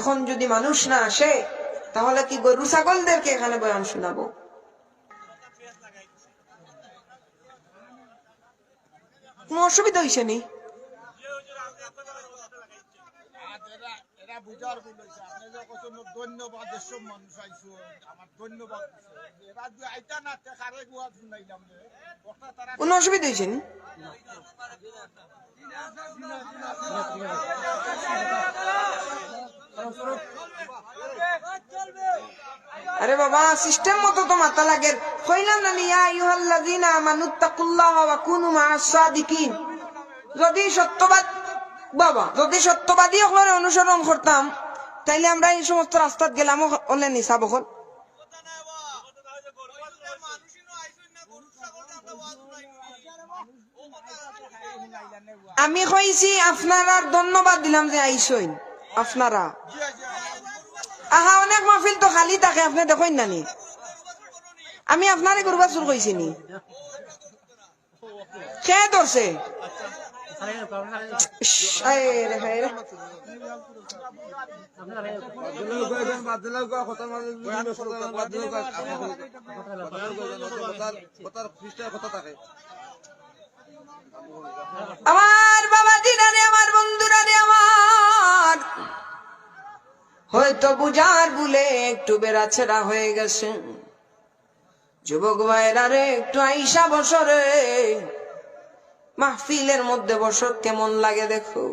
এখন যদি মানুষ না আসে তাহলে কি গরু ছাগলদেরকে এখানে বয়ান শোনাবো? কোন অসুবিধা হয়েছে নি? কোন অসুবিধা হয়েছে নি? আরে বাবা, সিস্টেম মতো তো মাথা লাগে। কইলাম না ইয়া আইয়ুহাল্লাযীনা আমানুত্তাকুল্লাহা ওয়া কুনু মা'আস সাদিকিন। যদি সত্যবাদী হলে অনুসরণ করতাম তাইলে আমরা এই সমস্ত রাস্তাত গেলাম হলে নিসাব হল। আমি কইছি আপনারা ধন্যবাদ দিলাম যে আইসইন আপনারা। আহা, অনেক মাহফিল তো খালি থাকে, আপনি দেখেন না নি? আমি আপনারে গরু বাছুর কইছি নি? কে ধরছে? আমার বাবাজিরা রে, আমার বন্ধুরা রে, আমার হয়তো বুঝার ভুলে একটু বেড়াছেড়া হয়ে গেছে। যুবক ভাইরা রে, একটু আইসা বসরে মাহফিলের মধ্যে বসর, কেমন লাগে দেখো।